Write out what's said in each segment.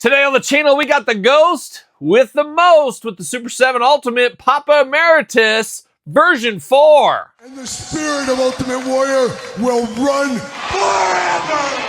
Today on the channel, we got the Ghost with the most with the Super 7 Ultimate Papa Emeritus version 4. And the spirit of Ultimate Warrior will run forever!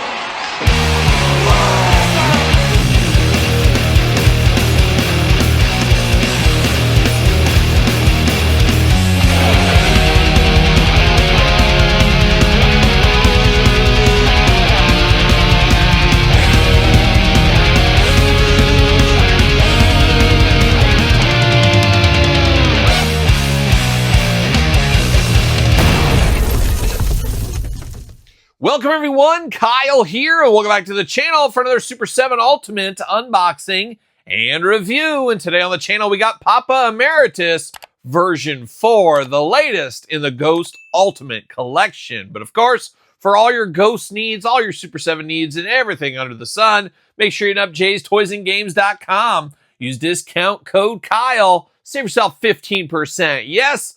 Welcome everyone, Kyle here, and welcome back to the channel for another Super 7 Ultimate unboxing and review. And today on the channel, we got Papa Emeritus version 4, the latest in the Ghost Ultimate collection. But of course, for all your Ghost needs, all your Super 7 needs, and everything under the sun, make sure you hit up jaystoysandgames.com. Use discount code Kyle. Save yourself 15%. Yes,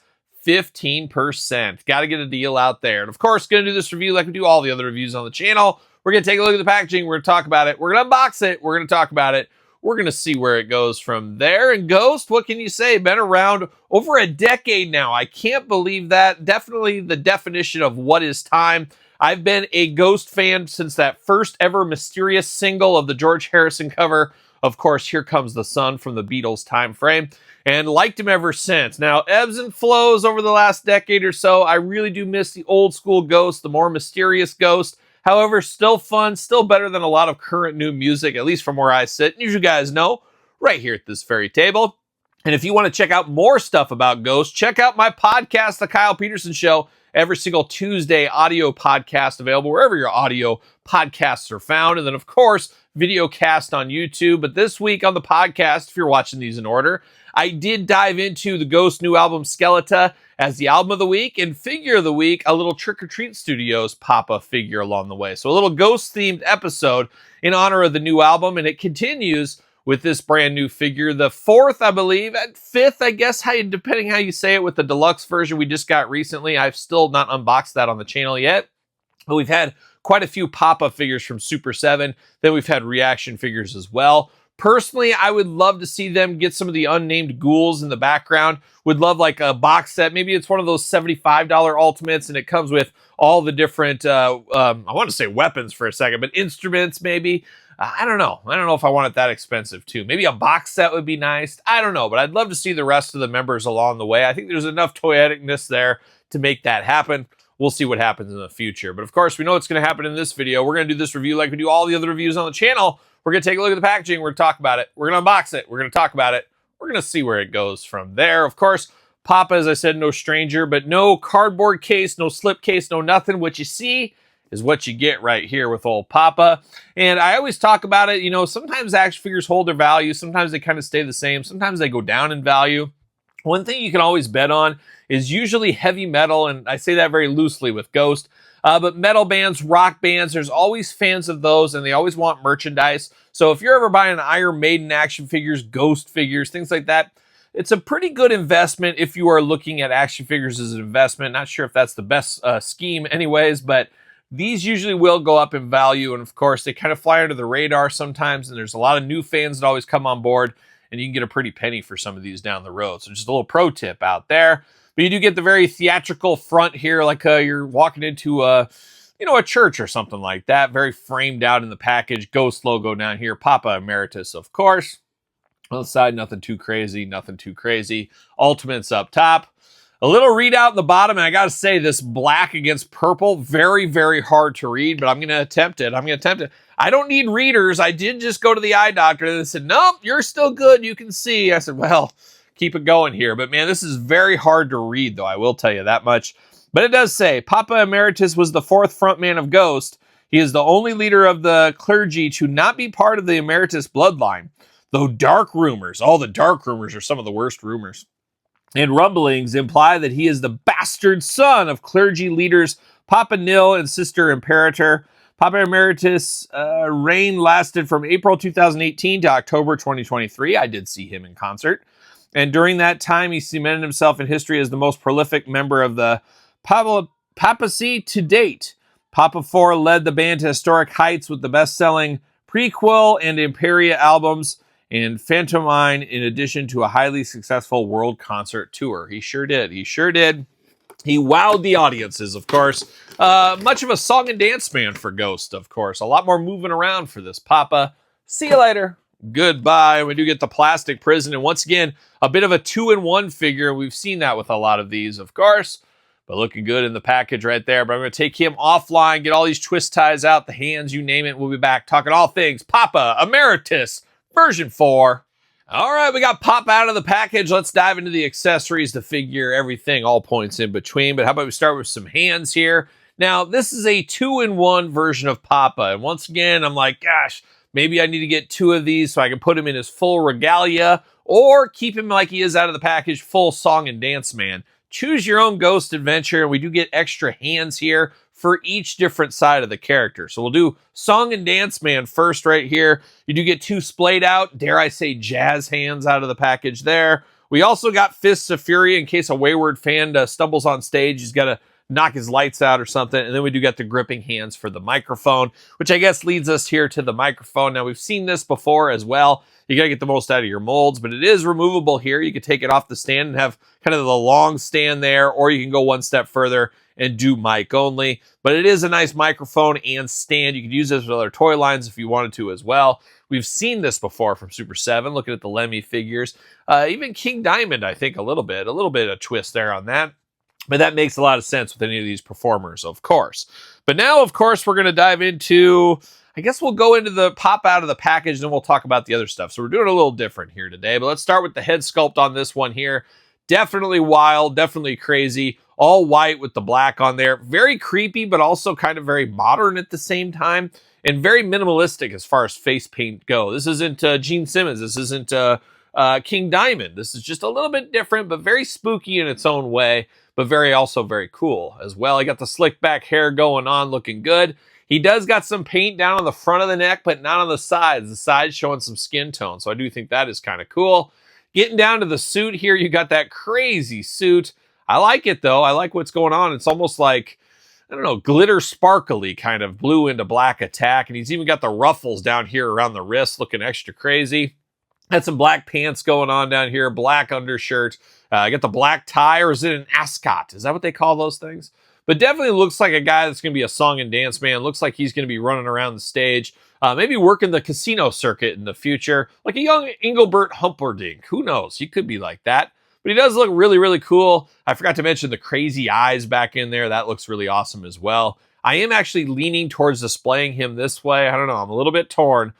15%. Got to get a deal out there. And of course, going to do this review like we do all the other reviews on the channel. We're going to take a look at the packaging. We're going to talk about it. We're going to unbox it. We're going to talk about it. We're going to see where it goes from there. And Ghost, what can you say? Been around over a decade now. I can't believe that. Definitely the definition of what is time. I've been a Ghost fan since that first ever mysterious single of the George Harrison cover. Of course, Here Comes the Sun from the Beatles time frame. And liked him ever since. Now, ebbs and flows over the last decade or so. I really do miss the old school Ghost, the more mysterious Ghost. However, still fun, still better than a lot of current new music, at least from where I sit. And as you guys know, right here at this very table. And if you want to check out more stuff about Ghost, check out my podcast, The Kyle Peterson Show. Every single Tuesday, audio podcast available wherever your audio podcasts are found. And then, of course, video cast on YouTube. But this week on the podcast, if you're watching these in order, I did dive into the Ghost new album, Skeleton, as the album of the week, and figure of the week, a little Trick or Treat Studios Papa figure along the way. So a little Ghost-themed episode in honor of the new album, and it continues with this brand new figure, the fourth, I believe, and fifth, I guess, depending how you say it, with the deluxe version we just got recently. I've still not unboxed that on the channel yet, but we've had quite a few Papa figures from Super 7. Then we've had reaction figures as well. Personally, I would love to see them get some of the unnamed ghouls in the background. Would love like a box set. Maybe it's one of those $75 Ultimates and it comes with all the different, I want to say weapons for a second, but instruments maybe. I don't know. I don't know if I want it that expensive too. Maybe a box set would be nice. I don't know, but I'd love to see the rest of the members along the way. I think there's enough toyeticness there to make that happen. We'll see what happens in the future. But of course, we know what's going to happen in this video. We're going to do this review like we do all the other reviews on the channel. We're going to take a look at the packaging. We're going to talk about it. We're going to unbox it. We're going to talk about it. We're going to see where it goes from there. Of course, Papa, as I said, no stranger, but no cardboard case, no slip case, no nothing. What you see is what you get right here with old Papa. And I always talk about it, you know, sometimes action figures hold their value. Sometimes they kind of stay the same. Sometimes they go down in value. One thing you can always bet on is usually heavy metal, and I say that very loosely with Ghost. But metal bands, rock bands, there's always fans of those, and they always want merchandise. So if you're ever buying Iron Maiden action figures, Ghost figures, things like that, it's a pretty good investment if you are looking at action figures as an investment. Not sure if that's the best scheme anyways, but these usually will go up in value. And of course, they kind of fly under the radar sometimes, and there's a lot of new fans that always come on board, and you can get a pretty penny for some of these down the road. So just a little pro tip out there. But you do get the very theatrical front here, like you're walking into a church or something like that. Very framed out in the package. Ghost logo down here. Papa Emeritus, of course. On the side, nothing too crazy, nothing too crazy. Ultimates up top. A little readout in the bottom, and I got to say, this black against purple, very, very hard to read, but I'm going to attempt it. I don't need readers. I did just go to the eye doctor, and they said, nope, you're still good. You can see. I said, well, keep it going here. But man, this is very hard to read, though. I will tell you that much. But it does say, Papa Emeritus was the fourth frontman of Ghost. He is the only leader of the clergy to not be part of the Emeritus bloodline. Though dark rumors, all the dark rumors are some of the worst rumors, and rumblings imply that he is the bastard son of clergy leaders Papa Nil and Sister Imperator. Papa Emeritus' reign lasted from April 2018 to October 2023. I did see him in concert. And during that time, he cemented himself in history as the most prolific member of the papacy to date. Papa 4 led the band to historic heights with the best-selling prequel and Imperia albums, and Phantomine, in addition to a highly successful world concert tour. He sure did. He sure did. He wowed the audiences, of course. Much of a song and dance man for Ghost, of course. A lot more moving around for this Papa. See you later. Goodbye. We do get the plastic prison, and once again, a bit of a 2-in-1 figure. We've seen that with a lot of these, of course. But looking good in the package right there. But I'm going to take him offline, get all these twist ties out, the hands, you name it. We'll be back talking all things Papa Emeritus version 4. All right, we got Pop out of the package. Let's dive into the accessories, the figure, everything, all points in between. But how about we start with some hands here? Now, this is a 2-in-1 version of Papa. And once again, I'm like, gosh, maybe I need to get 2 of these so I can put him in his full regalia or keep him like he is out of the package, full song and dance man. Choose your own Ghost adventure, and we do get extra hands here for each different side of the character. So we'll do Song and Dance Man first right here. You do get 2 splayed out, dare I say jazz hands out of the package there. We also got Fists of Fury in case a wayward fan stumbles on stage. He's got to knock his lights out or something. And then we do get the gripping hands for the microphone, which I guess leads us here to the microphone. Now, we've seen this before as well. You got to get the most out of your molds, but it is removable here. You can take it off the stand and have kind of the long stand there, or you can go one step further and do mic only. But it is a nice microphone and stand. You could use this with other toy lines if you wanted to as well. We've seen this before from Super 7, looking at the Lemmy figures. Even King Diamond, I think, a little bit of twist there on that. But that makes a lot of sense with any of these performers, of course. But now, of course, we're going to dive into, I guess we'll go into the Pop out of the package, and then we'll talk about the other stuff. So we're doing a little different here today. But let's start with the head sculpt on this one here. Definitely wild, definitely crazy. All white with the black on there. Very creepy, but also kind of very modern at the same time. And very minimalistic as far as face paint go. This isn't Gene Simmons. This isn't King Diamond. This is just a little bit different, but very spooky in its own way. But also very cool as well. I got the slick back hair going on, looking good. He does got some paint down on the front of the neck, but not on the sides. The sides showing some skin tone. So I do think that is kind of cool. Getting down to the suit here, you got that crazy suit. I like it, though. I like what's going on. It's almost like, I don't know, glitter sparkly kind of blue into black attack. And he's even got the ruffles down here around the wrist looking extra crazy. Had some black pants going on down here, black undershirt. I got the black tie, or is it an ascot? Is that what they call those things? But definitely looks like a guy that's going to be a song and dance man. Looks like he's going to be running around the stage. Maybe working the casino circuit in the future. Like a young Engelbert Humperdinck. Who knows? He could be like that. But he does look really, really cool. I forgot to mention the crazy eyes back in there. That looks really awesome as well. I am actually leaning towards displaying him this way. I don't know. I'm a little bit torn.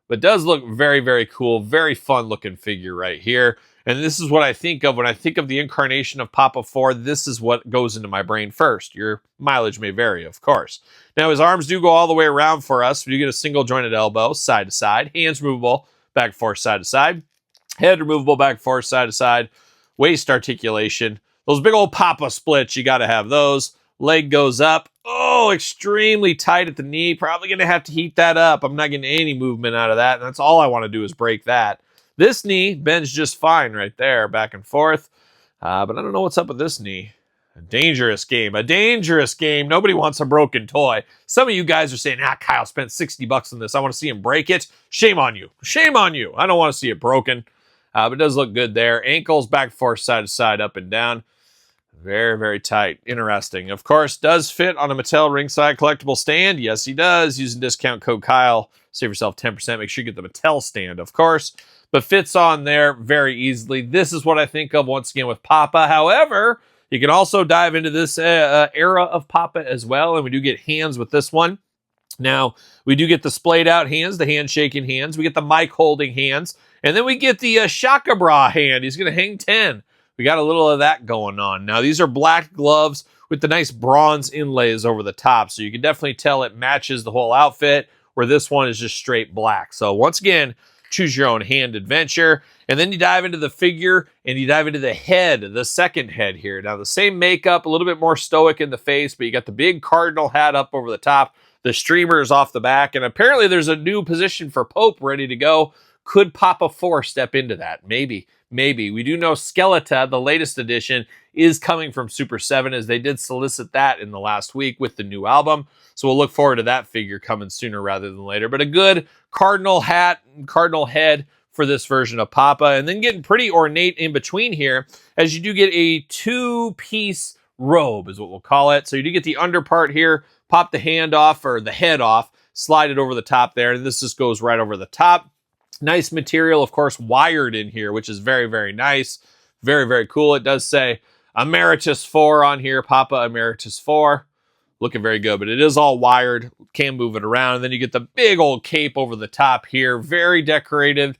But does look very, very cool. Very fun looking figure right here. And this is what I think of when I think of the incarnation of Papa 4. This is what goes into my brain first. Your mileage may vary, of course. Now, his arms do go all the way around for us. We do get a single jointed elbow, side to side. Hands removable, back and forth, side to side. Head removable, back and forth, side to side. Waist articulation. Those big old Papa splits, you got to have those. Leg goes up. Oh, extremely tight at the knee. Probably going to have to heat that up. I'm not getting any movement out of that. And that's all I want to do is break that. This knee bends just fine right there, back and forth. But I don't know what's up with this knee. A dangerous game. Nobody wants a broken toy. Some of you guys are saying, Kyle spent $60 on this. I want to see him break it. Shame on you. I don't want to see it broken. But it does look good there. Ankles, back and forth, side to side, up and down. Very, very tight. Interesting. Of course, does fit on a Mattel ringside collectible stand. Yes, he does. Using discount code Kyle. Save yourself 10%. Make sure you get the Mattel stand, of course. But fits on there very easily. This is what I think of once again with Papa. However, you can also dive into this era of Papa as well. And we do get hands with this one. Now, we do get the splayed out hands, the hand-shaking hands. We get the mic-holding hands. And then we get the Shaka Bra hand. He's going to hang 10. We got a little of that going on. Now, these are black gloves with the nice bronze inlays over the top. So you can definitely tell it matches the whole outfit, where this one is just straight black. So once again, choose your own hand adventure. And then you dive into the figure and you dive into the head, the second head here. Now, the same makeup, a little bit more stoic in the face, but you got the big cardinal hat up over the top. The streamer is off the back. And apparently there's a new position for Pope ready to go. Could Papa 4 step into that? Maybe. We do know Skeletor, the latest edition, is coming from Super 7, as they did solicit that in the last week with the new album. So we'll look forward to that figure coming sooner rather than later. But a good cardinal hat and cardinal head for this version of Papa. And then getting pretty ornate in between here, as you do get a 2-piece robe, is what we'll call it. So you do get the under part here, pop the hand off, or the head off, slide it over the top there, and this just goes right over the top. Nice material, of course, wired in here, which is very, very nice. Very, very cool. It does say Emeritus 4 on here, Papa Emeritus 4. Looking very good, but it is all wired. Can move it around. And then you get the big old cape over the top here. Very decorated,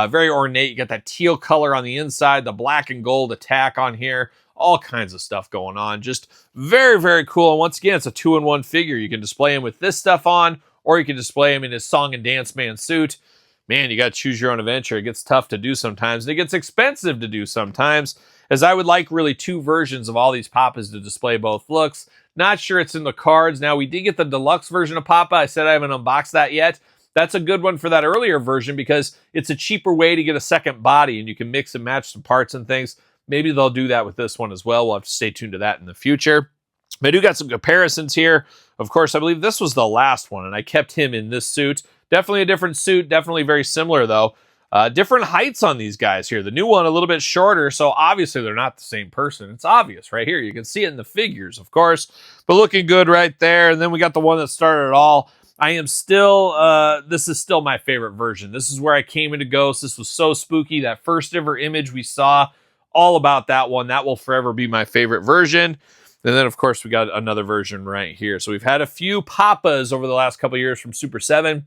very ornate. You got that teal color on the inside, the black and gold attack on here. All kinds of stuff going on. Just very, very cool. And once again, it's a 2-in-1 figure. You can display him with this stuff on, or you can display him in his song and dance man suit. Man, you got to choose your own adventure. It gets tough to do sometimes, and it gets expensive to do sometimes, as I would like really 2 versions of all these Papas to display both looks. Not sure it's in the cards. Now, we did get the deluxe version of Papa. I said I haven't unboxed that yet. That's a good one for that earlier version because it's a cheaper way to get a second body, and you can mix and match some parts and things. Maybe they'll do that with this one as well. We'll have to stay tuned to that in the future. I do got some comparisons here. Of course, I believe this was the last one, and I kept him in this suit. Definitely a different suit. Definitely very similar, though. Different heights on these guys here. The new one a little bit shorter, so obviously they're not the same person. It's obvious right here. You can see it in the figures, of course, but looking good right there. And then we got the one that started it all. I am still, this is still my favorite version. This is where I came into Ghost. This was so spooky. That first ever image we saw, all about that one. That will forever be my favorite version. And then, of course, we got another version right here. So we've had a few Papas over the last couple of years from Super 7.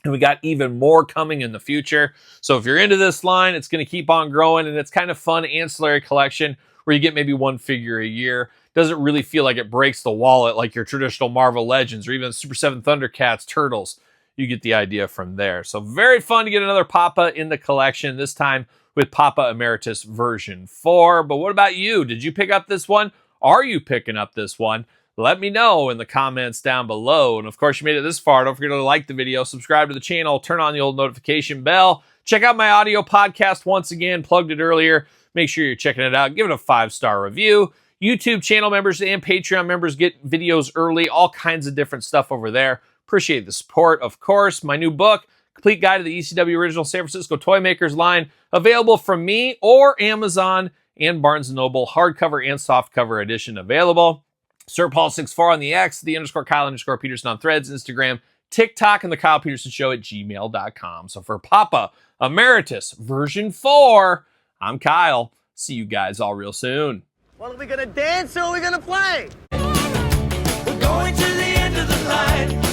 And we got even more coming in the future. So if you're into this line, it's going to keep on growing. And it's kind of fun ancillary collection where you get maybe one figure a year. Doesn't really feel like it breaks the wallet like your traditional Marvel Legends or even Super 7 Thundercats, Turtles. You get the idea from there. So very fun to get another Papa in the collection, this time with Papa Emeritus version 4. But what about you? Did you pick up this one? Are you picking up this one? Let me know in the comments down below. And of course, you made it this far. Don't forget to like the video, subscribe to the channel, turn on the old notification bell. Check out my audio podcast once again, plugged it earlier. Make sure you're checking it out. Give it a 5-star review. YouTube channel members and Patreon members get videos early, all kinds of different stuff over there. Appreciate the support. Of course, my new book, Complete Guide to the ECW Original San Francisco Toy Makers line, available from me or Amazon and Barnes & Noble, hardcover and softcover edition available. SirPaul64 on the X, _Kyle_Peterson on Threads, Instagram, TikTok, and TheKylePetersonShow at gmail.com. So for Papa Emeritus version 4, I'm Kyle. See you guys all real soon. Well, are we gonna dance or are we gonna play? We're going to the end of the line.